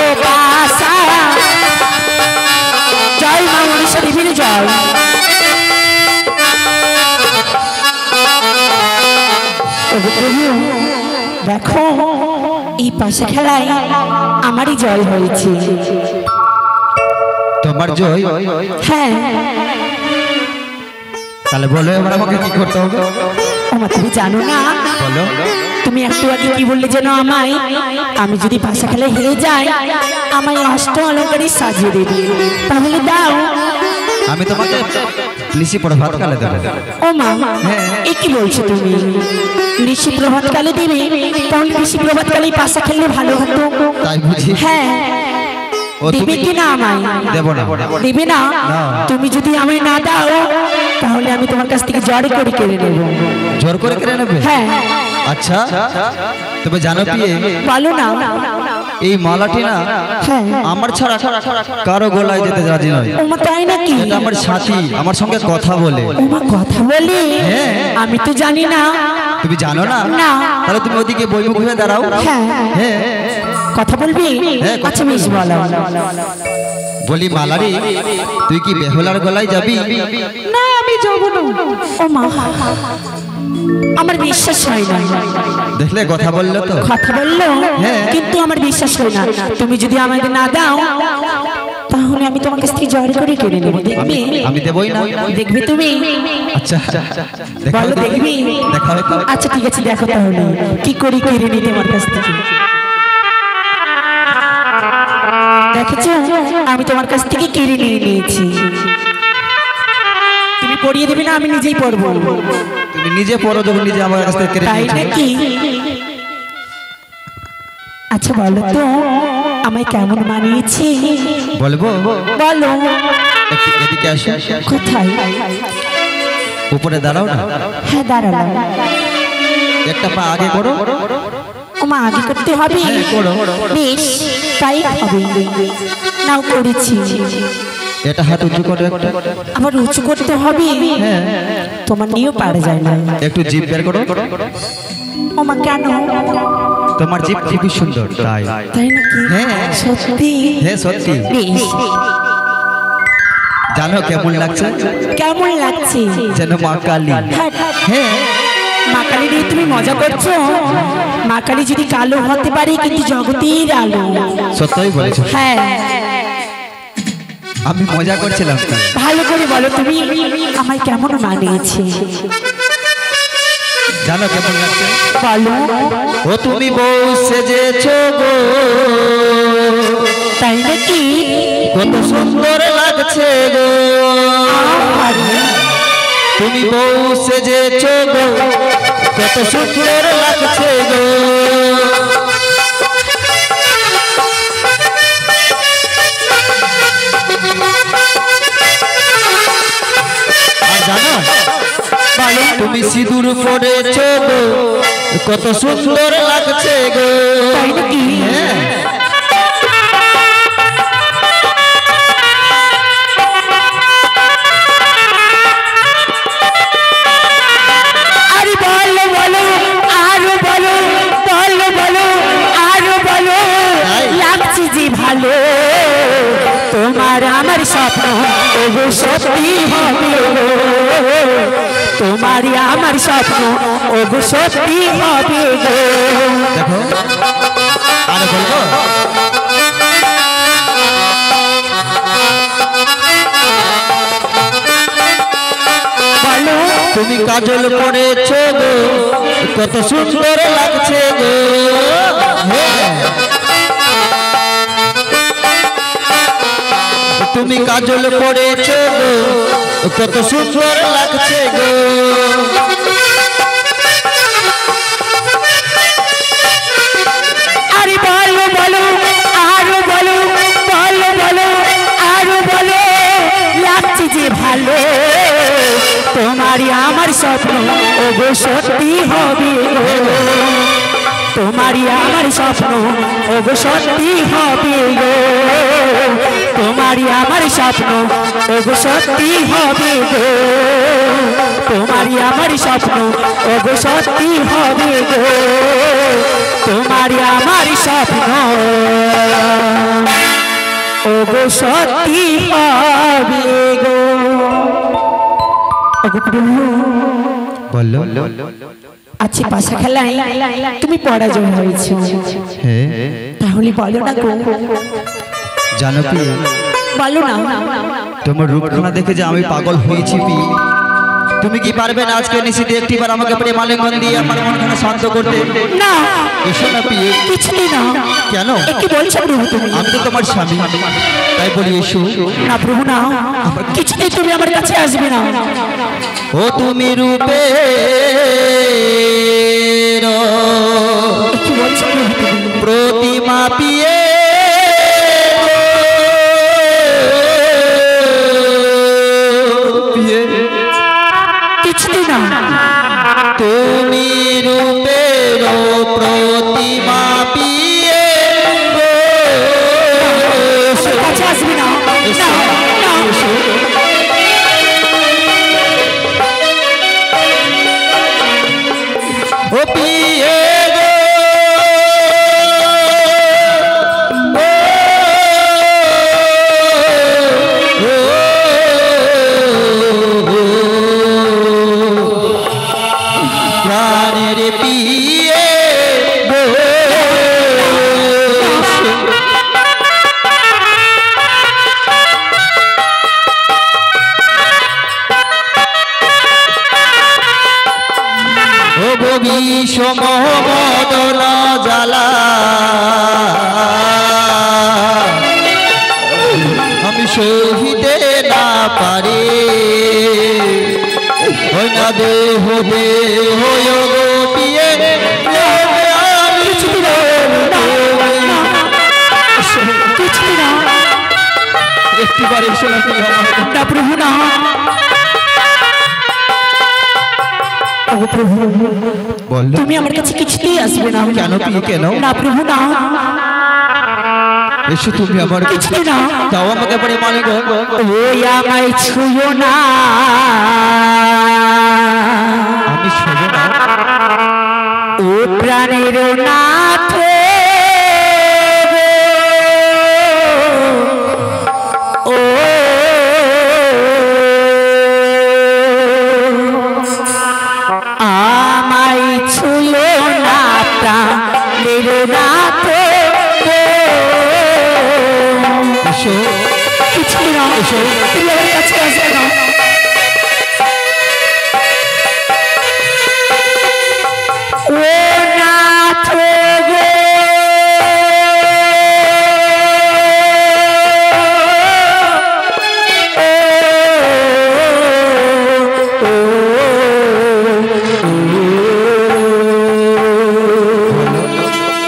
[SPEAKER 2] ও পাশা জয় মা মনসা দেবীর জয়। দেখো এই পাশা খেলায় আমারই জয় হয়েছে।
[SPEAKER 1] তোমার জয়?
[SPEAKER 2] হ্যাঁ।
[SPEAKER 1] তাহলে বলো এবার আমাকে কি করতে হবে?
[SPEAKER 2] আমার তুমি জানো না?
[SPEAKER 1] বলো।
[SPEAKER 2] তুমি একটু আগে কি বললে যেন আমায়, আমি যদি পাশা খেলায় হেরে যাই আমায় অষ্ট অলঙ্কারে সাজিয়ে দেবে, তাহলে দাও।
[SPEAKER 1] আমি তোমাকে নিশি প্রভাত কালে দেবো।
[SPEAKER 2] ও মা, এ কি বলছো তুমি? নিশি প্রভাত কালে দেবে? তাহলে নিশি প্রভাত কালে পাশা খেললে ভালো হতো।
[SPEAKER 1] তাই বুঝি?
[SPEAKER 2] হ্যাঁ। দেবে কি না আমায়?
[SPEAKER 1] দেব না।
[SPEAKER 2] দেবে না? তুমি যদি আমায় না দাও তাহলে আমি তোমার কাছ থেকে জোর করে কেড়ে নেব।
[SPEAKER 1] জোর করে কেড়ে নেবে?
[SPEAKER 2] হ্যাঁ।
[SPEAKER 1] আচ্ছা, তবে জানো কি,
[SPEAKER 2] বলো না।
[SPEAKER 1] এই মালাটি না আমার ছাড়া কারো গলায় যেতে রাজি নয়।
[SPEAKER 2] ওমা, তাই নাকি?
[SPEAKER 1] এটা আমার সাথী, আমার সঙ্গে কথা বলে।
[SPEAKER 2] ওমা, কথা বলে? আমি তো জানি না।
[SPEAKER 1] তুমি জানো না?
[SPEAKER 2] না।
[SPEAKER 1] তাহলে তুমি ওদিকে বইমুখ হয়ে দাঁড়াও।
[SPEAKER 2] হ্যাঁ।
[SPEAKER 1] হ্যাঁ,
[SPEAKER 2] কথা বলবি? আচ্ছা বেশ, বলো।
[SPEAKER 1] বলি মালারি, তুই কি বেহুলার গলায় যাবি?
[SPEAKER 2] না, আমি যাব না। ও মা, আমার বিশ্বাস হয় না।
[SPEAKER 1] দেখলে কথা বললো তো?
[SPEAKER 2] কথা বললো, কিন্তু আমার বিশ্বাস হয় না। তুমি যদি আমাকে না দাও তাহলে আমি তোমার কাছ থেকে জোর করে কেড়ে নেব। দেখবে?
[SPEAKER 1] আমি দেবই না।
[SPEAKER 2] দেখবে তুমি?
[SPEAKER 1] আচ্ছা,
[SPEAKER 2] বলো, দেখবি?
[SPEAKER 1] দেখাবে তো?
[SPEAKER 2] আচ্ছা ঠিক আছে, দেখো তাহলে কি করি কেড়ে নিতে আমার কাছ থেকে। দেখেছো, আমি তোমার কাছ থেকে কেড়ে নিয়ে নিয়েছি। তুমি পড়িয়ে দেবে না? আমি নিজেই পড়বো।
[SPEAKER 1] তুমি নিজে পড়ো, যখন নিজে আমার কাছ থেকে কেড়ে
[SPEAKER 2] তাই
[SPEAKER 1] নিয়েছো।
[SPEAKER 2] নাকি? আচ্ছা বলো তো, আমায় কেমন মানিয়েছে?
[SPEAKER 1] বলবো?
[SPEAKER 2] বলো।
[SPEAKER 1] একটু এদিকে আসো।
[SPEAKER 2] কোথায়?
[SPEAKER 1] উপরে দাঁড়াও না।
[SPEAKER 2] হ্যাঁ, দাঁড়ালাম।
[SPEAKER 1] একটা পা আগে করো।
[SPEAKER 2] ওমা, আগে করতে হবে? বেশ, তাই হবে। নাও, করেছি।
[SPEAKER 1] এটা হাত উঁচু করো একটা।
[SPEAKER 2] আবার উঁচু করতে হবে? তোমার নিয়েও পারা যায় না।
[SPEAKER 1] একটু জিভ বের করো।
[SPEAKER 2] ওমা, কেন?
[SPEAKER 1] তোমার জিভ খুবই সুন্দর। তাই?
[SPEAKER 2] তাই নাকি? সত্যি?
[SPEAKER 1] হ্যাঁ, সত্যি।
[SPEAKER 2] বেশ।
[SPEAKER 1] জানো কেমন লাগছে?
[SPEAKER 2] কেমন লাগছে?
[SPEAKER 1] যেন মা কালী।
[SPEAKER 2] হ্যাঁ। মা কালী নিয়ে তুমি মজা করছো? মা কালী যদি কালো হতে পারে, কিন্তু জগতের আলো।
[SPEAKER 1] সত্যই বলেছো।
[SPEAKER 2] হ্যাঁ।
[SPEAKER 1] আমি মজা করছিলাম।
[SPEAKER 2] ভালো করে বলো, তুমি আমায় কেমন মানিয়েছে?
[SPEAKER 1] জানো কেমন লাগছে?
[SPEAKER 2] বলো।
[SPEAKER 1] ও তুমি বউ সেজেছো গো,
[SPEAKER 2] তাই নাকি?
[SPEAKER 1] কত সুন্দর লাগছে গো। তুমি বউ সেজেছো গো, কত সুন্দর লাগছে গো। আর জানো, তুমি সিঁদুর পরেছো গো, কত সুন্দর লাগছে গো।
[SPEAKER 2] তাই নাকি? আরে বলো বলো, আরো বলো, বলো বলো, আরো বলো। লাগছে যে ভালো, তোমার আমার স্বপ্ন ওগো সত্যি হবে গো। তোমারই আমার স্বপ্ন ওগো সত্যি হবে গো।
[SPEAKER 1] দেখো, আরে বলবো?
[SPEAKER 2] বলো।
[SPEAKER 1] তুমি কাজল পরেছো গো, কত সুন্দর লাগছে গো। তুমি কাজল পরেছো গো, কত সুন্দর লাগছে গো।
[SPEAKER 2] আরে বলো বলো, আরো বলো, বলো বলো, আরো বলো। লাগছে যে ভালো, তোমারই আমার স্বপ্ন ওগো সত্যি হবে গো। তোমারই আমার স্বপ্ন ওগো সত্যি হবে গো। তোমারই আমার স্বপ্ন ওগো সত্যি হবে গো। তোমারই আমার স্বপ্ন ওগো সত্যি হবে গো। তোমারই আমার স্বপ্ন ওগো সত্যি হবে গো।
[SPEAKER 1] বললো?
[SPEAKER 2] আচ্ছা, পাশা খেলায় তুমি পরাজয় হয়েছো। তাহলে বলো না গো।
[SPEAKER 1] জানো কি,
[SPEAKER 2] বলো না।
[SPEAKER 1] তোমার রূপখানা দেখে যে আমি পাগল হয়েছি পি। তুমি কি পারবে না আজকে নিশিতে একটিবার আমাকে প্রেম আলিঙ্গন দিয়ে আমার মনখানা শান্ত করতে?
[SPEAKER 2] না
[SPEAKER 1] এসো না প্রিয়ে।
[SPEAKER 2] কিছুই না।
[SPEAKER 1] কেন?
[SPEAKER 2] কি বলছো প্রভু তুমি?
[SPEAKER 1] আমি তো তোমার স্বামী, তাই বলি এসো।
[SPEAKER 2] না প্রভু না, কিছুতেই তুমি আমার কাছে আসবে না।
[SPEAKER 1] ও তুমি রূপে
[SPEAKER 2] কি বলছো প্রভু তুমি?
[SPEAKER 1] প্রতিমা পিয়ে
[SPEAKER 2] কিছুতেই না।
[SPEAKER 1] তুমি রূপের প্রতিমা পিয়ে
[SPEAKER 2] কাছে আসবে না।
[SPEAKER 1] ও পিয়ে প্রাণের পিয়ে ও বিষম মদন জ্বালা আমি সহিতে না পারি, ওই না দেহ দেহ পিয়ে একটিবার এসো
[SPEAKER 2] না প্রভু না। প্রভু
[SPEAKER 1] বললো
[SPEAKER 2] তুমি আমার কাছে কিছুতেই আসবে না।
[SPEAKER 1] কেন প্রিয়ে কেন?
[SPEAKER 2] না প্রভু না,
[SPEAKER 1] এসো তুমি আমার
[SPEAKER 2] কিছুতেই না।
[SPEAKER 1] তাও আমাকে পরে মালিক
[SPEAKER 2] ওই আমায় ছুঁয়ো না,
[SPEAKER 1] আমি ছোব না।
[SPEAKER 2] ও প্রাণের নাথ ও আমায় ছুঁয়ো না, প্রাণের নাথ
[SPEAKER 1] এসো
[SPEAKER 2] কিছুই না। তুমি আমার কাছে আসবে না। ও নাথ গো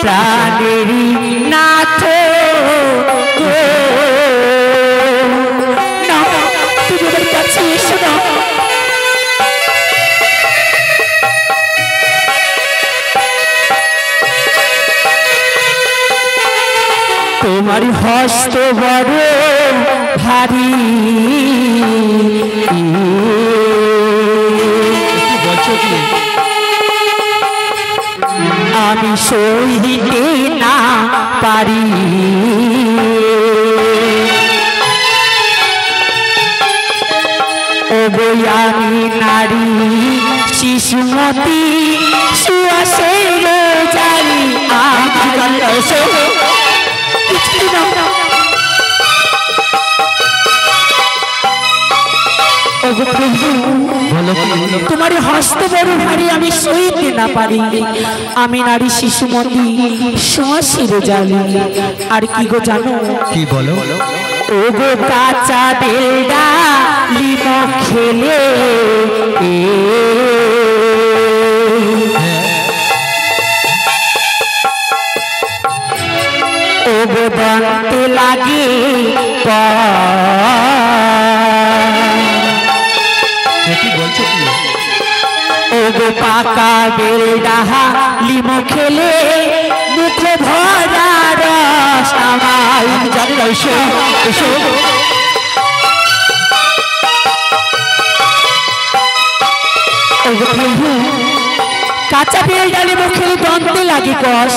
[SPEAKER 2] প্রাণেরই নাথ গো, না তুমি আমার কাছে এসো না। তোমার হস্ত বড় ভারী,
[SPEAKER 1] বলছো কি?
[SPEAKER 2] আমি সহিতে না পারি, ও বই আমি নারী শিশুমতি সুয়াসের জারি তোমার হস্ত বড় ভারী, আমি সইতে না পারি, আমি নারী শিশুমতি সুয়াসের জারি। আর কি গো জানো?
[SPEAKER 1] কি বলো?
[SPEAKER 2] ও গো কাঁচা বেলডা লিম খেলে ও গো দন্তে লাগে
[SPEAKER 1] কি বলছো কি?
[SPEAKER 2] ও গো পাকা বেলডা লিম খেলে মুখ ভরা রস আমায়।
[SPEAKER 1] জানি না, এসো এসো।
[SPEAKER 2] কাঁচা বেল ডালি মুখে দন্তে লাগে কষ,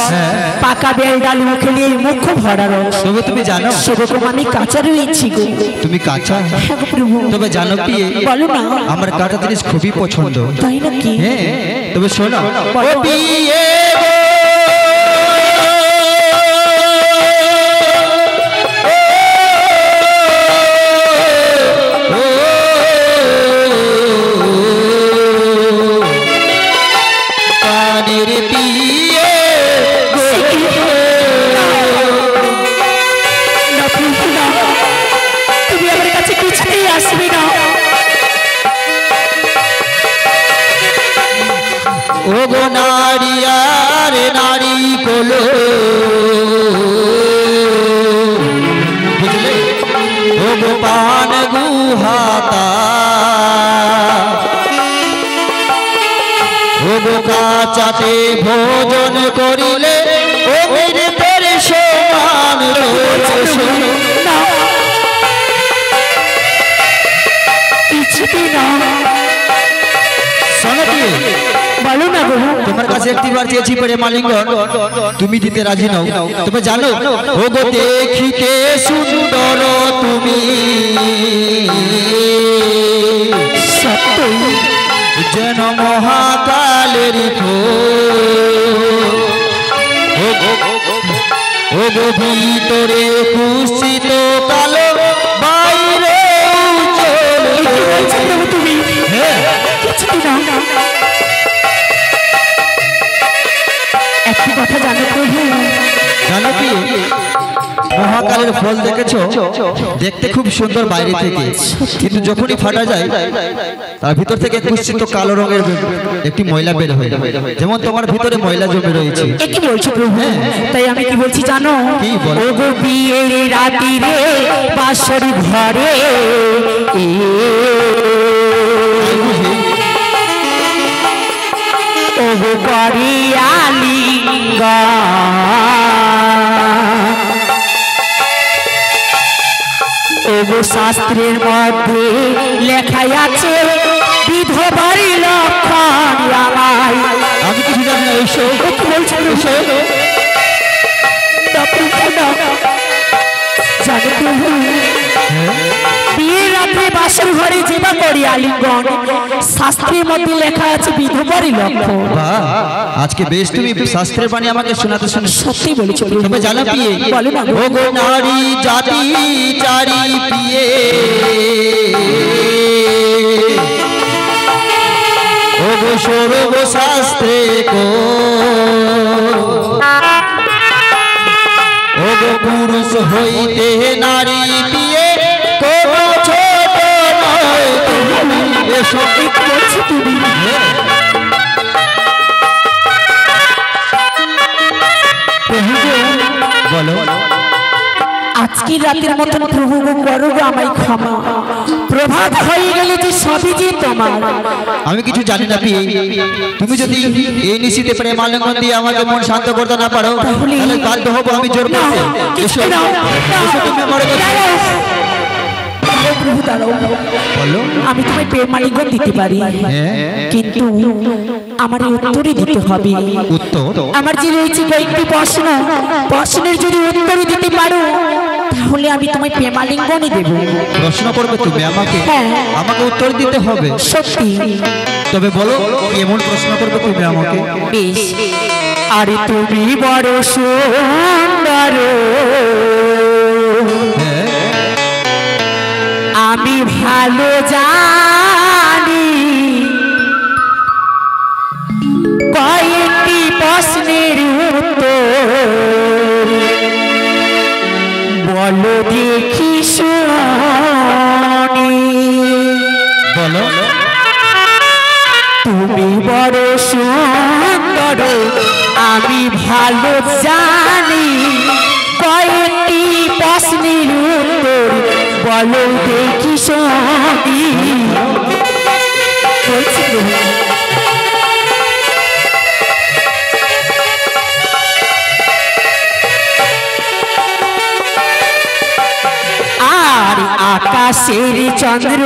[SPEAKER 2] পাকা বেল ডালি মুখে মুখ ভরা রস।
[SPEAKER 1] তবে তুমি জানো
[SPEAKER 2] সেরকম আমি কাঁচা রয়েছি গো।
[SPEAKER 1] তুমি কাঁচা? তবে জানো কি,
[SPEAKER 2] বলো না।
[SPEAKER 1] আমার কাঁচা জিনিস খুবই পছন্দ।
[SPEAKER 2] তাই নাকি?
[SPEAKER 1] হ্যাঁ, তবে শোনো। ও পিয়ে
[SPEAKER 2] কিছুতেই আসবি না।
[SPEAKER 1] ও গো নারী আর নারী কোলো, বুঝলে ও গো পান গুহাতা, ও গো কাচাতে ভোজন করিলে ও মেরে পেরে সমান
[SPEAKER 2] না, কিছুতেই না।
[SPEAKER 1] শোনো কি
[SPEAKER 2] বলো না গো।
[SPEAKER 1] তোমার কাছে একটি বার চেয়েছি পরে মালিঙ্গন, তুমি দিতে রাজি নও। তুমি জানো ও গো দেখিতে সুন্দর তুমি,
[SPEAKER 2] সত্যই
[SPEAKER 1] যেন মহাকালের ও গো ভিতরে কুৎসিত কালো, বাইরে
[SPEAKER 2] তুমি কিছুতেই না। একটি কথা জানো প্রভু,
[SPEAKER 1] জানো কি মহাকালের ফল দেখেছো, দেখতে খুব সুন্দর বাইরে থেকে, কিন্তু যখনই ফাটা যায় তার ভিতর থেকে কুৎসিত কালো রঙের একটি ময়লা বের হয়, যেমন তোমার ভিতরে ময়লা জমে রয়েছে।
[SPEAKER 2] কি বলছো প্রভু? তাই আমি কি বলছি জানো?
[SPEAKER 1] কি বলো?
[SPEAKER 2] ও গো বিয়ের রাতিরে বাসর ঘরে ও গো করিয়ালিঙ্গা, ও গো শাস্ত্রের মধ্যে লেখাই আছে বিধবার লক্ষণ আমায়।
[SPEAKER 1] আমি কিছু জানি না। এসো
[SPEAKER 2] কি বলছেন? জানো প্রভু, বিয়ের রাত্রে বাসর ঘরে যেবা করি আলিঙ্গন, শাস্ত্রের মধ্যে লেখা আছে বিধবারই লক্ষণ।
[SPEAKER 1] বাহ, আজকে বেশ তুমি শাস্ত্রের বাণী আমাকে শোনাতে শুনে।
[SPEAKER 2] সত্যি বলেছো প্রভু।
[SPEAKER 1] তবে জানো পিয়ে,
[SPEAKER 2] বলো না
[SPEAKER 1] ও গো নারী জাতি চারি পিয়ে, ও গো সর্ব শাস্ত্রে কো, ও গো পুরুষ হইতে নারী পিয়ে কোনো ছোট নয় তুমি। এসো
[SPEAKER 2] বলছো তুমি।
[SPEAKER 1] বলো।
[SPEAKER 2] আজকে রাতের মতন প্রভু গো করো গো আমায় ক্ষমা, প্রভাত হয়ে গেলে যে সবই যে তোমার।
[SPEAKER 1] আমি কিছু জানি না পিয়ে, তুমি যদি এই নিশিতে প্রেম আলিঙ্গন দিয়ে আমাকে মন শান্ত করতে না পারো তাহলে বাধ্য হবো আমি জোর করতে। এসো এসো তুমি আমার কাছে।
[SPEAKER 2] প্রভু দাঁড়াও,
[SPEAKER 1] বলো।
[SPEAKER 2] আমি তোমায় প্রেম আলিঙ্গন দিতে পারি, কিন্তু আমার উত্তরই দিতে হবে।
[SPEAKER 1] উত্তর?
[SPEAKER 2] আমার যে রয়েছে কয়েকটি প্রশ্ন, প্রশ্নের যদি উত্তর দিতে পারো তাহলে আমি তোমায় প্রেম আলিঙ্গনই দেব।
[SPEAKER 1] প্রশ্ন করবে তুমি আমাকে?
[SPEAKER 2] হ্যাঁ।
[SPEAKER 1] আমাকে উত্তর দিতে হবে?
[SPEAKER 2] সত্যি।
[SPEAKER 1] তবে বলো এমন প্রশ্ন করবে তুমি আমাকে?
[SPEAKER 2] বেশ। আরে তুমি বড় সুন্দর, আমি ভালো জানি, কয়েকটি প্রশ্নের উত্তর বলো দেখি শুনি।
[SPEAKER 1] বলো।
[SPEAKER 2] তুমি বড় সুন্দর, আমি ভালো জানি, কয়েকটি প্রশ্নের উত্তর বলো দেখি শুনি। বলছি আর আকাশের চন্দ্র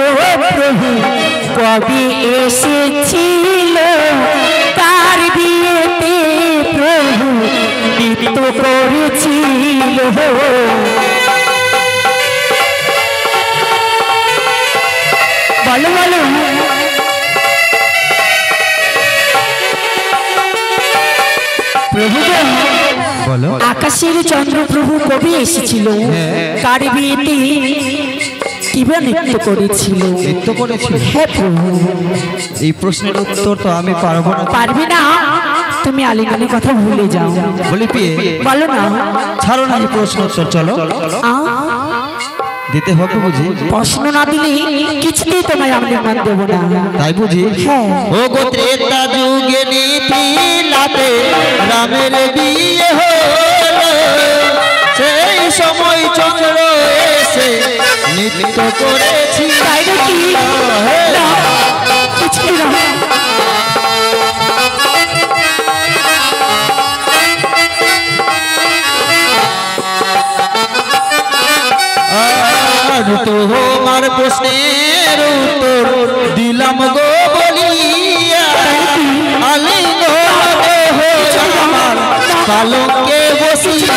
[SPEAKER 2] প্রভু কবে এসেছিল, কার বিয়েতে প্রভু নৃত্য করেছিল। বলো বলো। প্রভু
[SPEAKER 1] বলো।
[SPEAKER 2] আকাশের চন্দ্র প্রভু কবে এসেছিল, কার বিয়েতে কিভাবে নৃত্য করেছিল?
[SPEAKER 1] নৃত্য করেছিল?
[SPEAKER 2] হ্যাঁ প্রভু।
[SPEAKER 1] এই প্রশ্নের উত্তর তো আমি পারবো না।
[SPEAKER 2] পারবে না? তুমি আলিঙ্গনের কথা ভুলে যাও।
[SPEAKER 1] বলি পিয়ে,
[SPEAKER 2] বলো না।
[SPEAKER 1] ছাড়ো না এই প্রশ্ন উত্তর, চলো। দিতে হবে বুঝি?
[SPEAKER 2] প্রশ্ন না দিলে কিছুতেই তোমায় আলিঙ্গন দেব না।
[SPEAKER 1] তাই বুঝি?
[SPEAKER 2] হ্যাঁ।
[SPEAKER 1] ও গো ত্রেতা যুগে মিথিলাতে রামের বিয়ে হলো, সেই সময় চন্দ্র এসে নৃত্য করেছি।
[SPEAKER 2] তাই নাকি? না, কিছুই না।
[SPEAKER 1] তোমার প্রশ্নের উত্তর দিলাম গো বলিয়া, আলিঙ্গন আমার পালকে বসিয়া।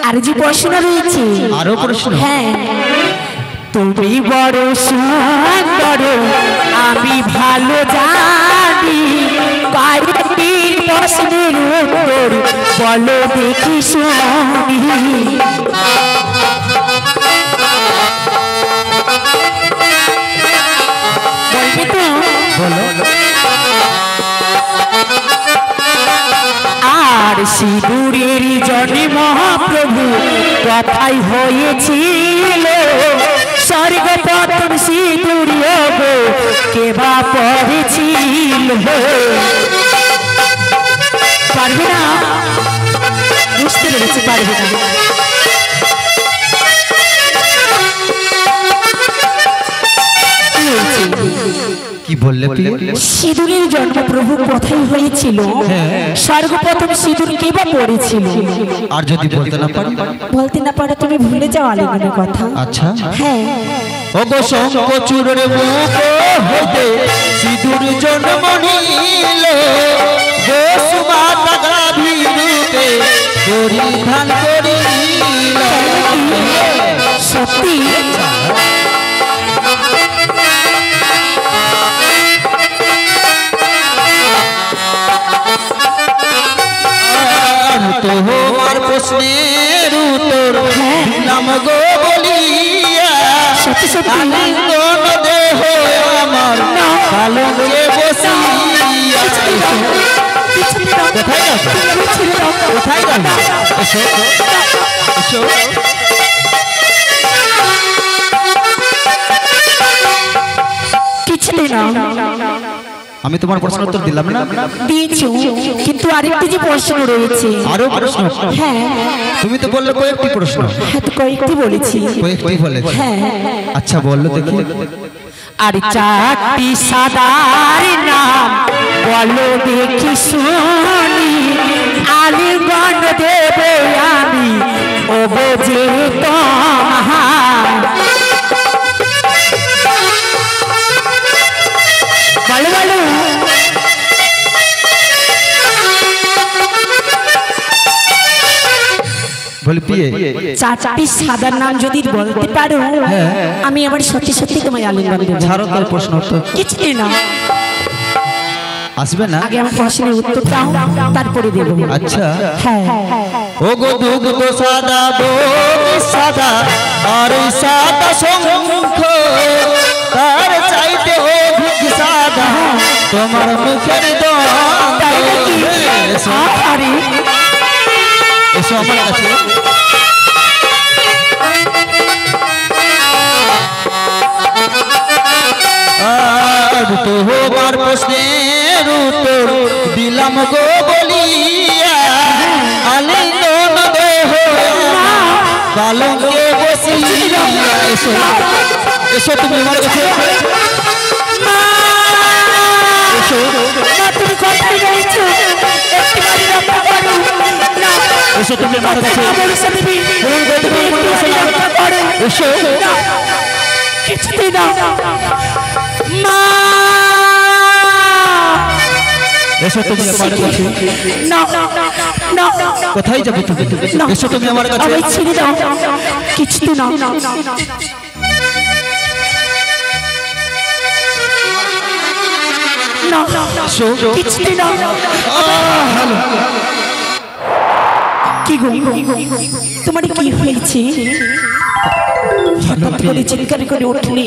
[SPEAKER 2] আর যে প্রশ্ন রয়েছে,
[SPEAKER 1] আরো প্রশ্ন?
[SPEAKER 2] হ্যাঁ। তুমি বড় সুন্দর আমি ভালো জানি, কয়েকটি প্রশ্নের উত্তর বলো দেখি শুনি। বলবে তো?
[SPEAKER 1] বলো।
[SPEAKER 2] আর সিঁদুরের জন্ম মহাপ্রভু কথাই হয়েছিল, স্বর্গ প্রথম সিঁদুর গো কেবা পড়েছিল। পারবে না? বুঝতে পেরেছি, পারবে না।
[SPEAKER 1] কি বললে?
[SPEAKER 2] সিঁদুরের জন্ম প্রভু কথাই হয়েছিল, সর্বপ্রথম সিঁদুর কে বা পড়েছিল।
[SPEAKER 1] আর যদি বলতে না পারি?
[SPEAKER 2] বলতে না পারো তুমি ভুলে যাও আলিঙ্গনের কথা।
[SPEAKER 1] আচ্ছা।
[SPEAKER 2] হ্যাঁ।
[SPEAKER 1] ও গো শঙ্খচূড়ের মুখ হইতে সিঁদুর জন্ম নিল, বসুমাতা গাভী রূপে পরিধান করিল।
[SPEAKER 2] সত্যি?
[SPEAKER 1] তোমার প্রশ্নের উত্তর দিলাম গো বলিয়া, আলিঙ্গন দেহ আমার পালকে বসিয়া। কোথায় যাবে? কোথায় যাবে? এসো এসো।
[SPEAKER 2] কিছুতে না।
[SPEAKER 1] আমি তোমার প্রশ্ন উত্তর দিলাম না?
[SPEAKER 2] দিয়েছো, কিন্তু আরেকটি যে প্রশ্ন রয়েছে।
[SPEAKER 1] আরো প্রশ্ন?
[SPEAKER 2] হ্যাঁ।
[SPEAKER 1] তুমি তো বললে কয়েকটি প্রশ্ন।
[SPEAKER 2] হ্যাঁ, তো কয়েকটি বলেছি।
[SPEAKER 1] কয়েকটি বলেছি?
[SPEAKER 2] হ্যাঁ।
[SPEAKER 1] আচ্ছা বললো দেখি।
[SPEAKER 2] আর চারটি সাদার নাম বলো দেখি শুনি, আলিঙ্গন দেবে আমি ও বোঝে তোমার। বলো বলো।
[SPEAKER 1] বলি পিয়ে
[SPEAKER 2] চারটি সাদার নাম যদি বলতে পারো, আমি আবার সত্যি সত্যি তোমায় আলিঙ্গন দেব।
[SPEAKER 1] ছাড়ো তার প্রশ্ন উত্তর।
[SPEAKER 2] কিছুই না।
[SPEAKER 1] আসবে না?
[SPEAKER 2] আগে আমার প্রশ্নের উত্তর দাও, তারপরে দেব।
[SPEAKER 1] আচ্ছা।
[SPEAKER 2] হ্যাঁ।
[SPEAKER 1] ও গো দুগ্ধ সাদা বমি সাদা আর সাদা শঙ্খ, তার চাইতে অধিক সাদা তোমার মুখের দন্ত। এসো আমার কাছে। আর তোমার প্রশ্নের উত্তর দিলাম গো বলিয়া, আলিঙ্গন দেহ পালকে বসিয়া। এসো এসো তুমি আমার কাছে। এসো।
[SPEAKER 2] তুমি কোথায় রয়েছো? একটিবারই রক্ষা করো।
[SPEAKER 1] এসো তুমি আমার কাছে। এসো।
[SPEAKER 2] কিছুতেই না। মা,
[SPEAKER 1] এসো তুমি আমার কাছে।
[SPEAKER 2] না না,
[SPEAKER 1] কোথায় যাবে তুমি? এসো তুমি আমার কাছে।
[SPEAKER 2] আমি ছেড়ে দাও। কিছুতে না। না, কিছুতে না। কি গো, তোমার কি হয়েছে? হঠাৎ করে চিৎকার করে উঠলি?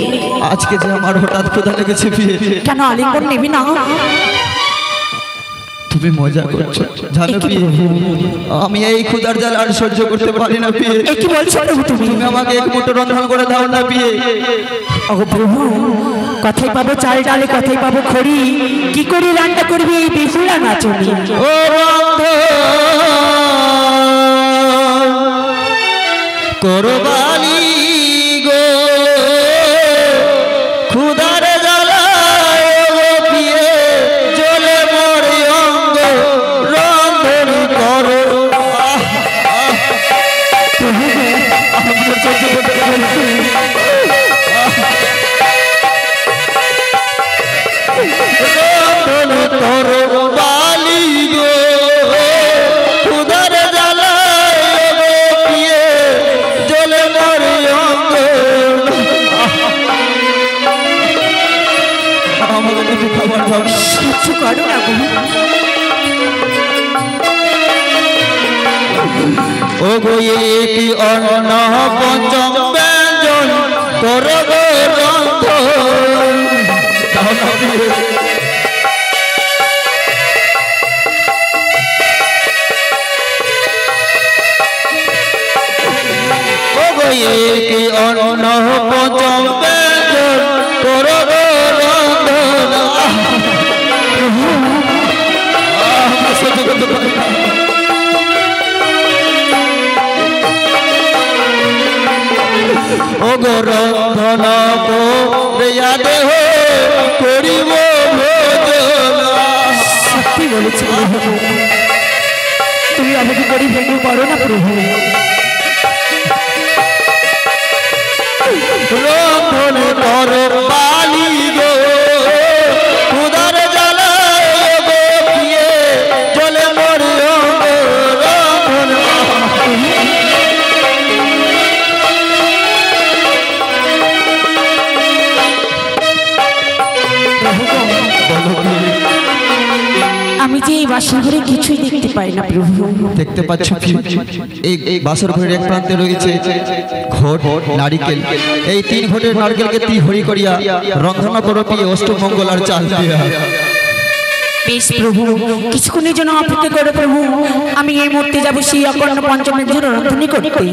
[SPEAKER 1] আজকে যে আমার হঠাৎ ক্ষুধা লেগেছে বিয়ে।
[SPEAKER 2] কেন আলিঙ্গন নিবি না?
[SPEAKER 1] তুমি মজা করছো জানো বিয়ে, আমি এই ক্ষুধার জ্বালা আর সহ্য করতে পারি না বিয়ে।
[SPEAKER 2] কি বলছো প্রভু তুমি?
[SPEAKER 1] তুমি আমাকে এক মুঠো রন্ধন করে দাও না বিয়ে।
[SPEAKER 2] ওগো প্রভু, কোথায় পাবো চাল ডালে, কোথায় পাবো খড়ি, কি করে রান্না করবি এই বেহুলা নাচনি?
[SPEAKER 1] ও বন্ধু করবালি গো ক্ষুধার জ্বালায় পিয়ে জ্বলে মরে অঙ্গ রন্ধন করো। রন্ধন করো বালি গো ক্ষুধার জ্বালায় পিয়ে জ্বলে মরে অঙ্গ। আমাকে কিছু খাবার দাও না।
[SPEAKER 2] কিছু করো না গো।
[SPEAKER 1] ও গো কি অন্ন পঞ্চম ব্যঞ্জন করব রন্ধন। ও গো কি অন্ন পঞ্চম ব্যঞ্জন করব রন্ধন। সহ্য করতে পারি না। ও গো রন্ধন করিয়া দেহ করিব ভোজন।
[SPEAKER 2] সত্যি বলেছি প্রভু, তুমি আমাকে করে ভেঙে পড়ো না প্রভু।
[SPEAKER 1] রন্ধন কর বালি গো ক্ষুধার জ্বালায় গো পিয়ে জ্বলে মরে অঙ্গ রন্ধন।
[SPEAKER 2] আমি যে এই বাসর ঘরে কিছুই দেখতে পাই না প্রভু।
[SPEAKER 1] দেখতে পাচ্ছ এই বাসর ঘরের এক প্রান্তে রয়েছে ঘট নারিকেল। এই 3 ঘটের নারকেলকে তি হরি করিয়া রন্ধন করো পিয়ে অষ্টমঙ্গল আর চাল দিয়া।
[SPEAKER 2] বেশ প্রভু, কিছুক্ষণের জন্য অপেক্ষা করো প্রভু। আমি এই মুহূর্তে যাব সেই অকর্ণ পঞ্চমের জন্য রন্ধনী করতে।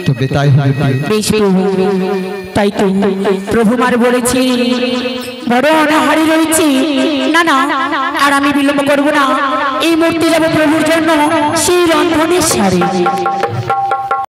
[SPEAKER 1] তবে তাই হবে
[SPEAKER 2] বেশ প্রভু, তাই তো প্রভু মার বলেছি বড় অনাহারি রয়েছে। না না, আর আমি বিলম্ব করবো না, এই মুহূর্তে যাব প্রভুর জন্য সেই রন্ধনের সারি।